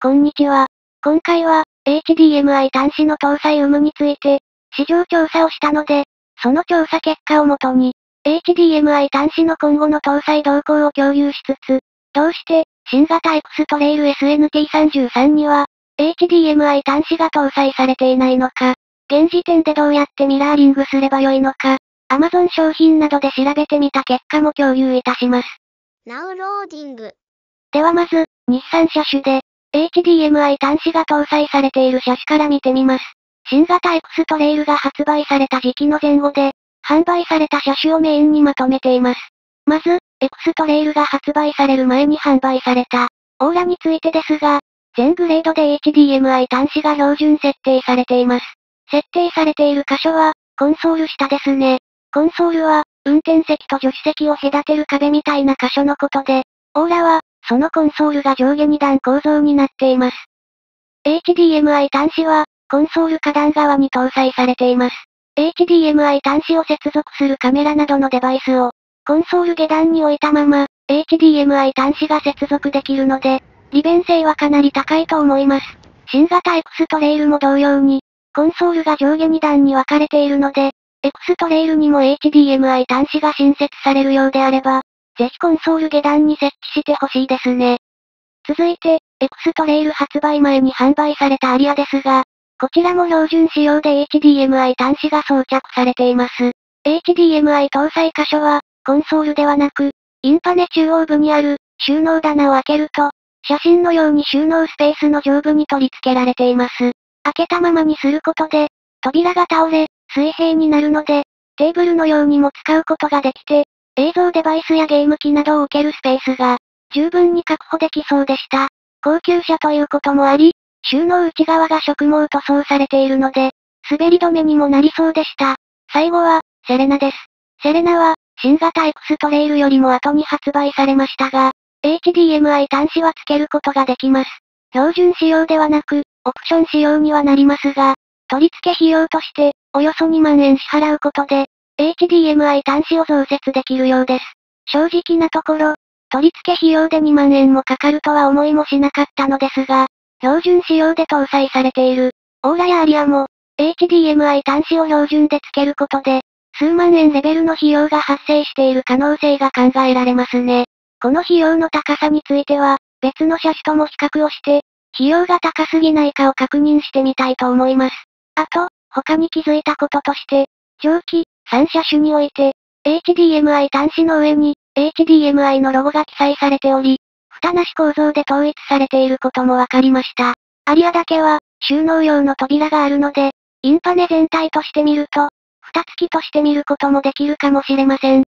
こんにちは。今回は、HDMI 端子の搭載有無について、市場調査をしたので、その調査結果をもとに、HDMI 端子の今後の搭載動向を共有しつつ、どうして、新型 X トレイル SNT33 には、HDMI 端子が搭載されていないのか、現時点でどうやってミラーリングすればよいのか、Amazon 商品などで調べてみた結果も共有いたします。Now loading。ではまず、日産車種で、HDMI 端子が搭載されている車種から見てみます。新型 X トレイルが発売された時期の前後で、販売された車種をメインにまとめています。まず、X トレイルが発売される前に販売された、オーラについてですが、全グレードで HDMI 端子が標準設定されています。設定されている箇所は、コンソール下ですね。コンソールは、運転席と助手席を隔てる壁みたいな箇所のことで、オーラは、そのコンソールが上下2段構造になっています。HDMI 端子は、コンソール下段側に搭載されています。HDMI 端子を接続するカメラなどのデバイスを、コンソール下段に置いたまま、HDMI 端子が接続できるので、利便性はかなり高いと思います。新型 X トレイルも同様に、コンソールが上下2段に分かれているので、X トレイルにも HDMI 端子が新設されるようであれば、ぜひコンソール下段に設置してほしいですね。続いて、X トレイル発売前に販売されたアリアですが、こちらも標準仕様で HDMI 端子が装着されています。HDMI 搭載箇所は、コンソールではなく、インパネ中央部にある、収納棚を開けると、写真のように収納スペースの上部に取り付けられています。開けたままにすることで、扉が倒れ、水平になるので、テーブルのようにも使うことができて、映像デバイスやゲーム機などを置けるスペースが、十分に確保できそうでした。高級車ということもあり、収納内側が植毛塗装されているので、滑り止めにもなりそうでした。最後は、セレナです。セレナは、新型 X トレイルよりも後に発売されましたが、HDMI 端子は付けることができます。標準仕様ではなく、オプション仕様にはなりますが、取り付け費用として、およそ2万円支払うことで、HDMI 端子を増設できるようです。正直なところ、取り付け費用で2万円もかかるとは思いもしなかったのですが、標準仕様で搭載されている、オーラやアリアも、HDMI 端子を標準で付けることで、数万円レベルの費用が発生している可能性が考えられますね。この費用の高さについては、別の車種とも比較をして、費用が高すぎないかを確認してみたいと思います。あと、他に気づいたこととして、上記、3車種において、HDMI 端子の上に、HDMI のロゴが記載されており、蓋なし構造で統一されていることも分かりました。アリアだけは、収納用の扉があるので、インパネ全体として見ると、蓋付きとして見ることもできるかもしれません。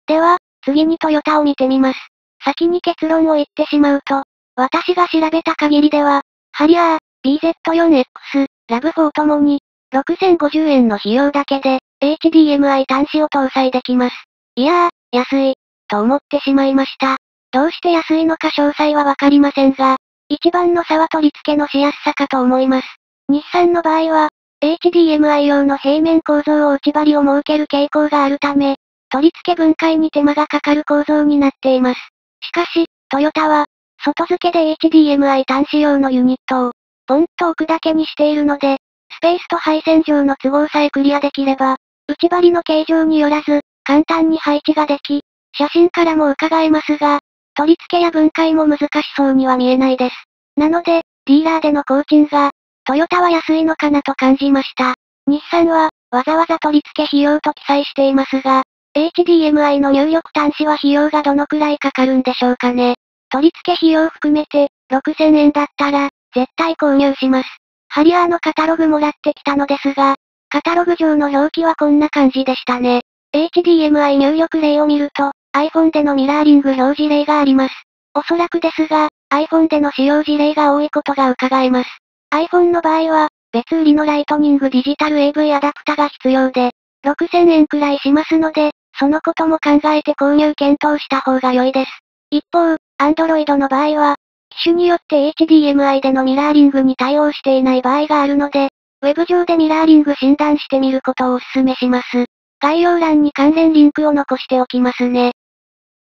では、次にトヨタを見てみます。先に結論を言ってしまうと、私が調べた限りでは、ハリアー、BZ4X、ラブ4ともに、6050円の費用だけで、HDMI 端子を搭載できます。いやー、安い、と思ってしまいました。どうして安いのか詳細はわかりませんが、一番の差は取り付けのしやすさかと思います。日産の場合は、HDMI 用の平面構造を内張りを設ける傾向があるため、取り付け分解に手間がかかる構造になっています。しかし、トヨタは、外付けで HDMI 端子用のユニットを、ポンと置くだけにしているので、スペースと配線上の都合さえクリアできれば、内張りの形状によらず、簡単に配置ができ、写真からも伺えますが、取り付けや分解も難しそうには見えないです。なので、ディーラーでの工賃が、トヨタは安いのかなと感じました。日産は、わざわざ取り付け費用と記載していますが、HDMI の入力端子は費用がどのくらいかかるんでしょうかね。取り付け費用含めて、6000円だったら、絶対購入します。ハリアーのカタログもらってきたのですが、カタログ上の表記はこんな感じでしたね。HDMI 入力例を見ると、iPhone でのミラーリング表示例があります。おそらくですが、iPhone での使用事例が多いことが伺えます。iPhone の場合は、別売りのライトニングディジタル AV アダプタが必要で、6000円くらいしますので、そのことも考えて購入検討した方が良いです。一方、Android の場合は、機種によって HDMI でのミラーリングに対応していない場合があるので、ウェブ上でミラーリング診断してみることをお勧めします。概要欄に関連リンクを残しておきますね。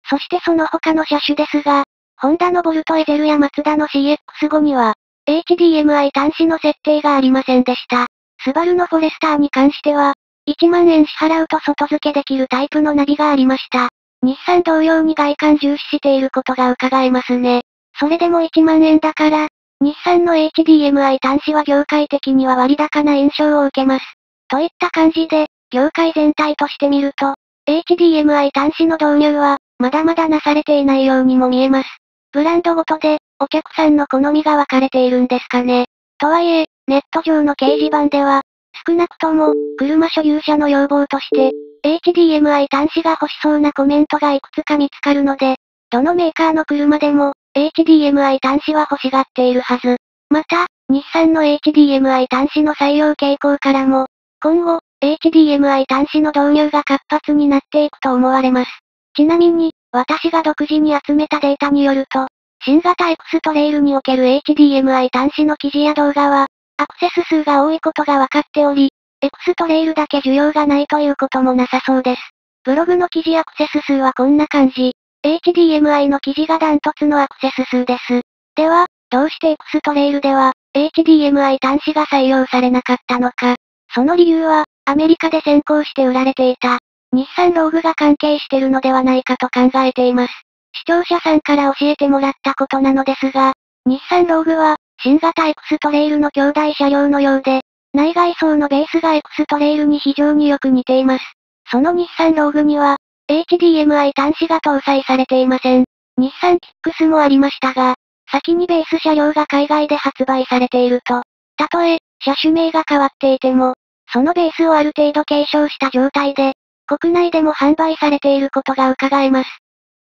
そしてその他の車種ですが、ホンダのボルトエゼルやマツダの CX5 には、HDMI 端子の設定がありませんでした。スバルのフォレスターに関しては、1万円支払うと外付けできるタイプのナビがありました。日産同様に外観重視していることが伺えますね。それでも1万円だから、日産の HDMI 端子は業界的には割高な印象を受けます。といった感じで、業界全体として見ると、HDMI 端子の導入は、まだまだなされていないようにも見えます。ブランドごとで、お客さんの好みが分かれているんですかね。とはいえ、ネット上の掲示板では、少なくとも、車所有者の要望として、HDMI 端子が欲しそうなコメントがいくつか見つかるので、どのメーカーの車でも、HDMI 端子は欲しがっているはず。また、日産の HDMI 端子の採用傾向からも、今後、HDMI 端子の導入が活発になっていくと思われます。ちなみに、私が独自に集めたデータによると、新型 X トレイルにおける HDMI 端子の記事や動画は、アクセス数が多いことが分かっており、X トレイルだけ需要がないということもなさそうです。ブログの記事アクセス数はこんな感じ。HDMI の記事がダントツのアクセス数です。では、どうして X トレイルでは、HDMI 端子が採用されなかったのか。その理由は、アメリカで先行して売られていた、日産ローグが関係してるのではないかと考えています。視聴者さんから教えてもらったことなのですが、日産ローグは、新型 X トレイルの兄弟車両のようで、内外装のベースが X トレイルに非常によく似ています。その日産ローグには、HDMI 端子が搭載されていません。日産キックスもありましたが、先にベース車両が海外で発売されていると、たとえ、車種名が変わっていても、そのベースをある程度継承した状態で、国内でも販売されていることが伺えます。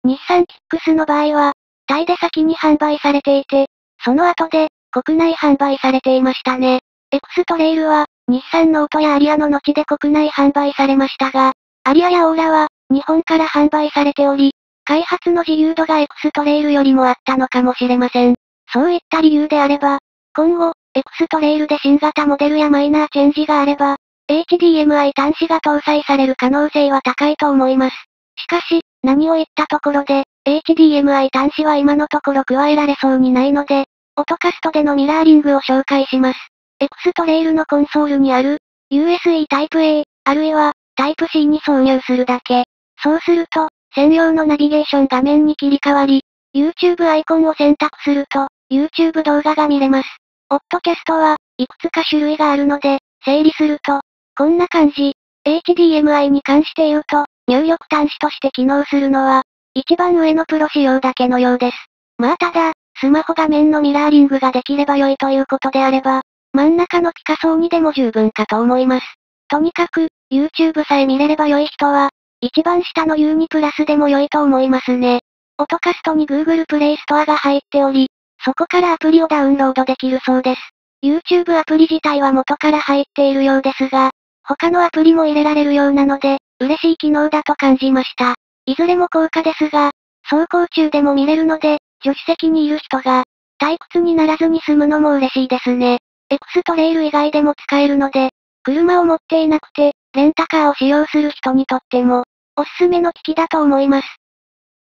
日産キックスの場合は、タイで先に販売されていて、その後で、国内販売されていましたね。X トレイルは、日産ノートやアリアの後で国内販売されましたが、アリアやオーラは、日本から販売されており、開発の自由度が X トレイルよりもあったのかもしれません。そういった理由であれば、今後、X トレイルで新型モデルやマイナーチェンジがあれば、HDMI 端子が搭載される可能性は高いと思います。しかし、何を言ったところで、HDMI 端子は今のところ加えられそうにないので、オトカストでのミラーリングを紹介します。X トレイルのコンソールにある、USB Type A、あるいは、Type C に挿入するだけ。そうすると、専用のナビゲーション画面に切り替わり、YouTube アイコンを選択すると、YouTube 動画が見れます。オッドキャストは、いくつか種類があるので、整理すると、こんな感じ。HDMI に関して言うと、入力端子として機能するのは、一番上のプロ仕様だけのようです。まあただ、スマホ画面のミラーリングができれば良いということであれば、真ん中のピカソーにでも十分かと思います。とにかく、YouTube さえ見れれば良い人は、一番下の U2 プラスでも良いと思いますね。オトカストに Google プレイストアが入っており、そこからアプリをダウンロードできるそうです。YouTube アプリ自体は元から入っているようですが、他のアプリも入れられるようなので、嬉しい機能だと感じました。いずれも高価ですが、走行中でも見れるので、助手席にいる人が、退屈にならずに済むのも嬉しいですね。X トレイル以外でも使えるので、車を持っていなくて、レンタカーを使用する人にとっても、おすすめの機器だと思います。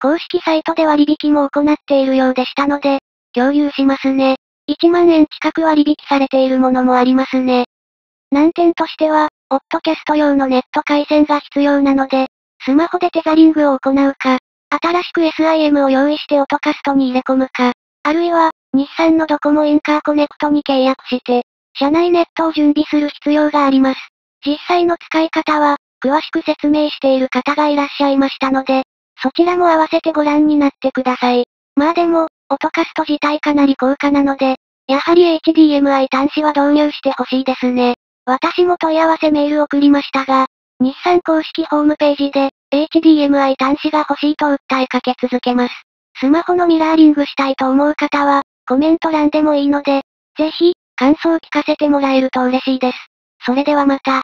公式サイトで割引も行っているようでしたので、共有しますね。1万円近く割引されているものもありますね。難点としては、オッドキャスト用のネット回線が必要なので、スマホでテザリングを行うか、新しく SIM を用意してオトカストに入れ込むか、あるいは、日産のドコモインカーコネクトに契約して、社内ネットを準備する必要があります。実際の使い方は、詳しく説明している方がいらっしゃいましたので、そちらも合わせてご覧になってください。まあでも、オトカスト自体かなり高価なので、やはり HDMI 端子は導入してほしいですね。私も問い合わせメール送りましたが、日産公式ホームページで、HDMI 端子が欲しいと訴えかけ続けます。スマホのミラーリングしたいと思う方は、コメント欄でもいいので、ぜひ、感想を聞かせてもらえると嬉しいです。それではまた。